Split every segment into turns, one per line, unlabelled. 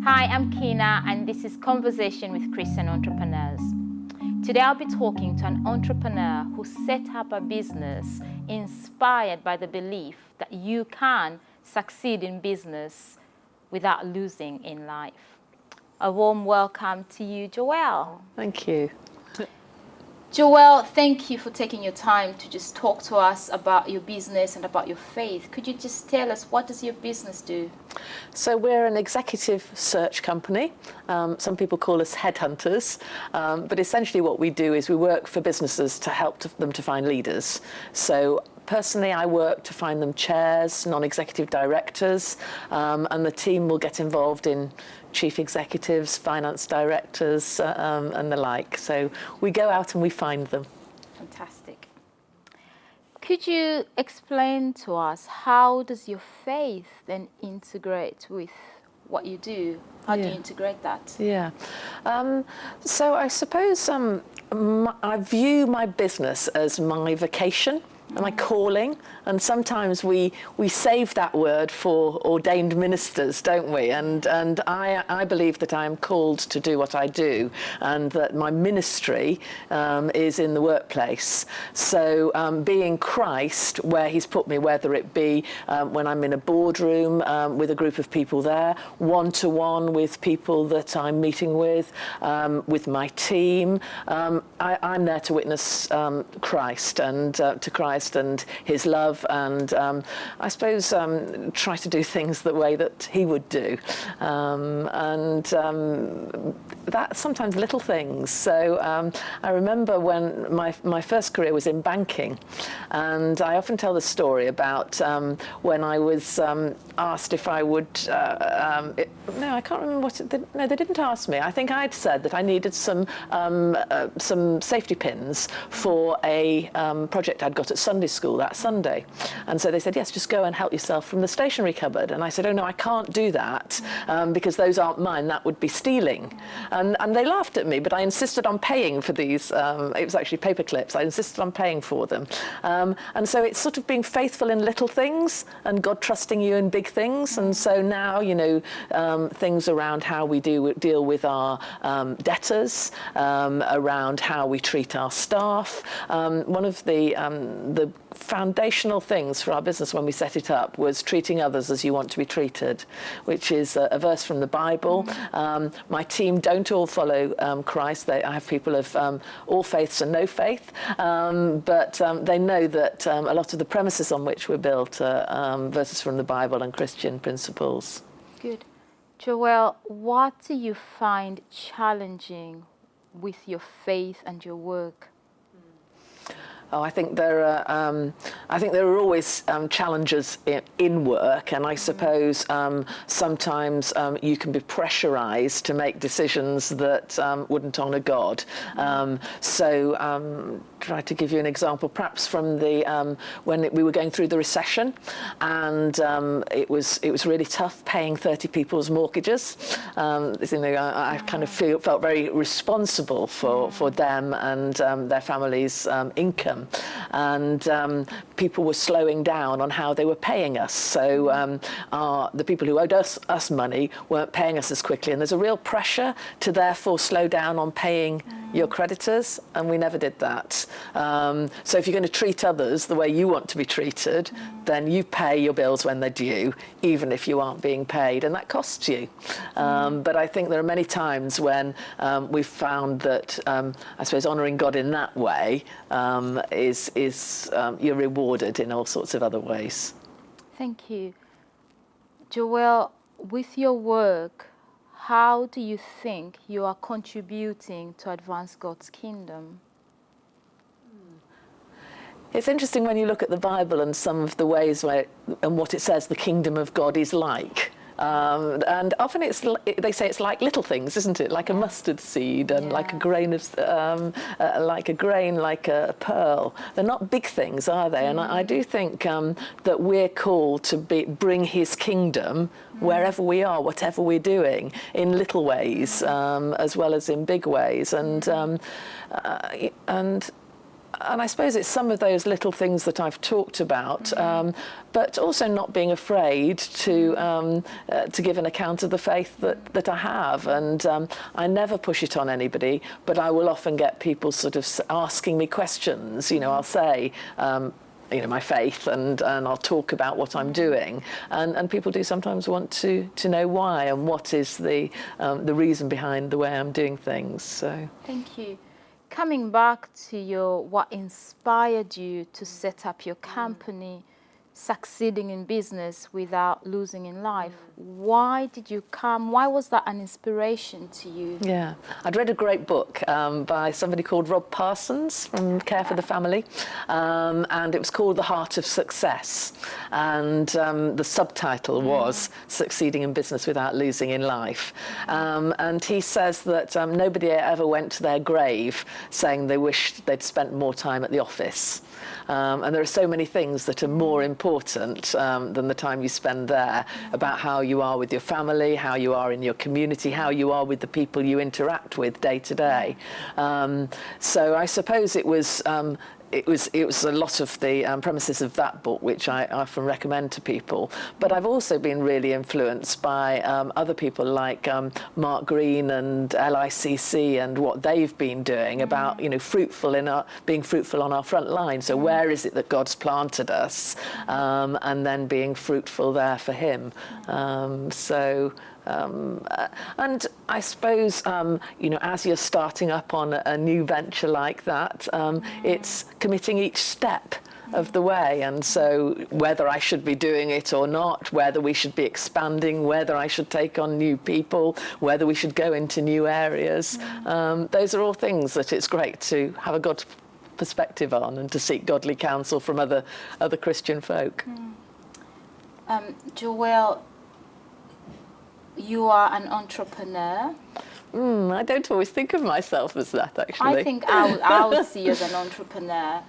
Hi, I'm Kina, and this is Conversation with Christian Entrepreneurs. Today I'll be talking to an entrepreneur who set up a business inspired by the belief that you can succeed in business without losing in life. A warm welcome to you, Joëlle.
Thank you.
Joëlle, thank you for taking your time to just talk to us about your business and about your faith. Could you just tell us, what does your business do?
So we're an executive search company. Some people call us headhunters, but essentially what we do is we work for businesses to help them to find leaders. So personally, I work to find them chairs, non-executive directors, and the team will get involved in chief executives, finance directors, and the like. So we go out and we find them.
Fantastic. Could you explain to us, how does your faith then integrate with what you do? How do you integrate that?
Yeah. So I suppose I view my business as my vocation and my calling, and sometimes we save that word for ordained ministers, don't we? And I believe that I am called to do what I do, and that my ministry is in the workplace. So being Christ where he's put me, whether it be when I'm in a boardroom with a group of people there, one-to-one with people that I'm meeting with my team, I'm there to witness Christ and to Christ and his love, and I suppose try to do things the way that he would do, and that sometimes little things. So I remember when my first career was in banking, and I often tell the story about when I was asked if I would no, I can't remember what no, they didn't ask me. I think I'd said that I needed some safety pins for a project I'd got at Sunday school that Sunday, and so they said, yes, just go and help yourself from the stationery cupboard. And I said, oh no, I can't do that because those aren't mine, that would be stealing. And they laughed at me, but I insisted on paying for these. It was actually paper clips. I insisted on paying for them, and so it's sort of being faithful in little things and God trusting you in big things. And so now, you know, things around how we deal with our debtors, around how we treat our staff. One of the foundational things for our business when we set it up was treating others as you want to be treated, which is a verse from the Bible. My team don't all follow Christ. I have people of all faiths and no faith, but they know that a lot of the premises on which we're built are verses from the Bible and Christian principles.
Good. Joëlle, what do you find challenging with your faith and your work?
Oh, I think there are always challenges in work, and I suppose sometimes you can be pressurized to make decisions that wouldn't honor God. So try to give you an example, perhaps from the when we were going through the recession, and it was really tough paying 30 people's mortgages. You know, I kind of felt very responsible for them and their families' income. And people were slowing down on how they were paying us. So the people who owed us money weren't paying us as quickly. And there's a real pressure to therefore slow down on paying your creditors, and we never did that. So if you're going to treat others the way you want to be treated, then you pay your bills when they're due, even if you aren't being paid, and that costs you. But I think there are many times when we've found that, I suppose, honouring God in that way is you're rewarded in all sorts of other ways.
Thank you. Joëlle, with your work, how do you think you are contributing to advance God's kingdom?
It's interesting when you look at the Bible and some of the ways and what it says the kingdom of God is like. And often they say it's like little things, isn't it? Like a mustard seed and like a grain of, like a pearl. They're not big things, are they? And I do think that we're called to bring his kingdom wherever we are, whatever we're doing, in little ways as well as in big ways. And And I suppose it's some of those little things that I've talked about, but also not being afraid to give an account of the faith that I have. And I never push it on anybody, but I will often get people sort of asking me questions. You know, I'll say, you know, my faith, and I'll talk about what I'm doing, and people do sometimes want to know why and what is the reason behind the way I'm doing things. So
thank you. Coming back to what inspired you to set up your company, succeeding in business without losing in life, why was that an inspiration to you?
Yeah, I'd read a great book by somebody called Rob Parsons from Care for the Family, and it was called The Heart of Success, and the subtitle was Succeeding in Business Without Losing in Life. And he says that nobody ever went to their grave saying they wished they'd spent more time at the office. And there are so many things that are more important than the time you spend there, about how you are with your family, how you are in your community, how you are with the people you interact with day to day. So I suppose it was a lot of the premises of that book which I often recommend to people. But I've also been really influenced by other people like Mark Green and LICC and what they've been doing about, you know, being fruitful on our front line. So where is it that God's planted us, and then being fruitful there for Him. And I suppose, you know, as you're starting up on a new venture like that, it's committing each step of the way. And so whether I should be doing it or not, whether we should be expanding, whether I should take on new people, whether we should go into new areas, those are all things that it's great to have a God perspective on and to seek godly counsel from other Christian folk.
Joëlle, you are an entrepreneur.
I don't always think of myself as that, actually.
I think I would see you as an entrepreneur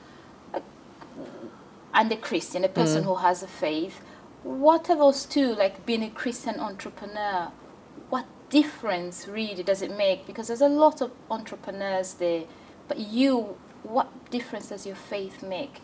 and a Christian, a person who has a faith. What are those two, like being a Christian entrepreneur, what difference really does it make? Because there's a lot of entrepreneurs there, but what difference does your faith make?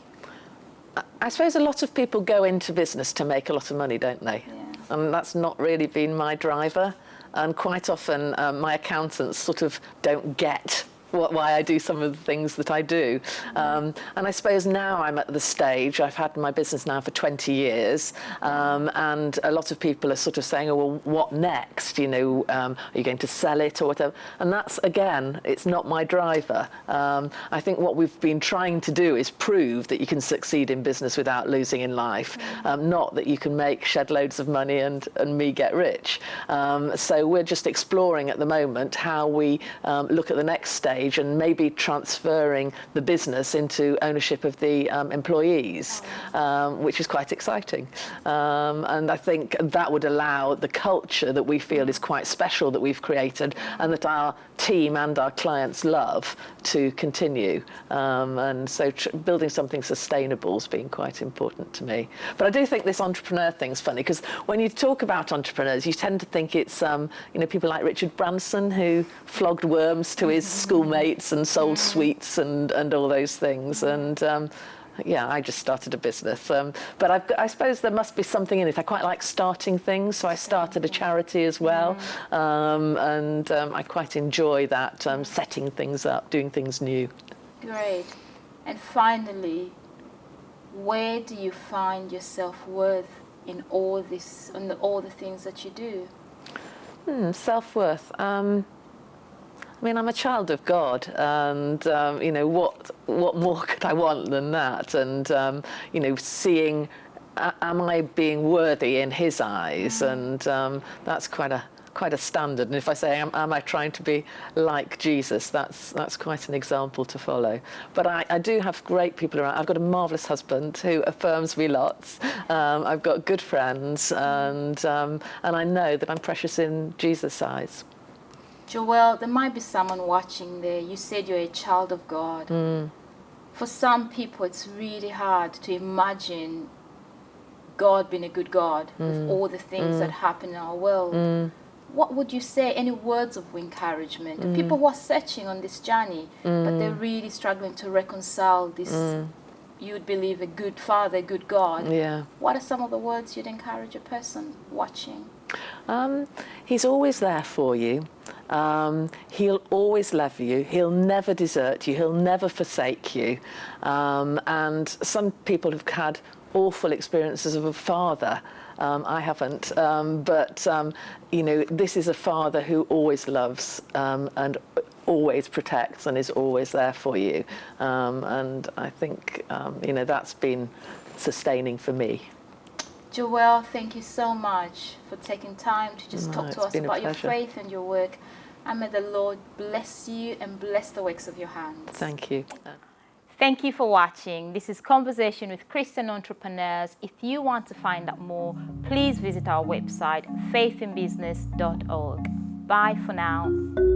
I suppose a lot of people go into business to make a lot of money, don't they?
Yeah.
And that's not really been my driver. And quite often my accountants sort of don't get why I do some of the things that I do. And I suppose now I'm at the stage, I've had my business now for 20 years, and a lot of people are sort of saying, oh, well, what next? You know, are you going to sell it or whatever? And that's, again, it's not my driver. I think what we've been trying to do is prove that you can succeed in business without losing in life, not that you can shed loads of money and me get rich. So we're just exploring at the moment how we look at the next stage and maybe transferring the business into ownership of the employees, which is quite exciting. And I think that would allow the culture that we feel is quite special that we've created and that our team and our clients love to continue. And so building something sustainable has been quite important to me. But I do think this entrepreneur thing's funny, because when you talk about entrepreneurs, you tend to think it's you know, people like Richard Branson, who flogged worms to his schoolmates and sold sweets and all those things. And yeah, I just started a business. But I suppose there must be something in it. I quite like starting things, so I started a charity as well. And I quite enjoy that, setting things up, doing things new.
Great. And finally, where do you find your self-worth in all this, in all the things that you do?
Self-worth. I mean, I'm a child of God, and you know, what more could I want than that? And you know, seeing, am I being worthy in His eyes? And that's quite a standard. And if I say, am I trying to be like Jesus? That's quite an example to follow. But I do have great people around. I've got a marvellous husband who affirms me lots. I've got good friends, and I know that I'm precious in Jesus' eyes.
Joëlle, there might be someone watching there. You said you're a child of God. For some people, it's really hard to imagine God being a good God with all the things that happen in our world. what would you say, any words of encouragement? People who are searching on this journey, but they're really struggling to reconcile this, you would believe, a good Father, a good God.
Yeah.
What are some of the words you'd encourage a person watching?
He's always there for you. He'll always love you. He'll never desert you. He'll never forsake you. And some people have had awful experiences of a father. I haven't, but you know, this is a father who always loves and always protects and is always there for you. And I think you know, that's been sustaining for me.
Joëlle, thank you so much for taking time to just talk to us about your faith and your work. And may the Lord bless you and bless the works of your hands.
Thank you.
Thank you for watching. This is Conversation with Christian Entrepreneurs. If you want to find out more, please visit our website, faithinbusiness.org. Bye for now.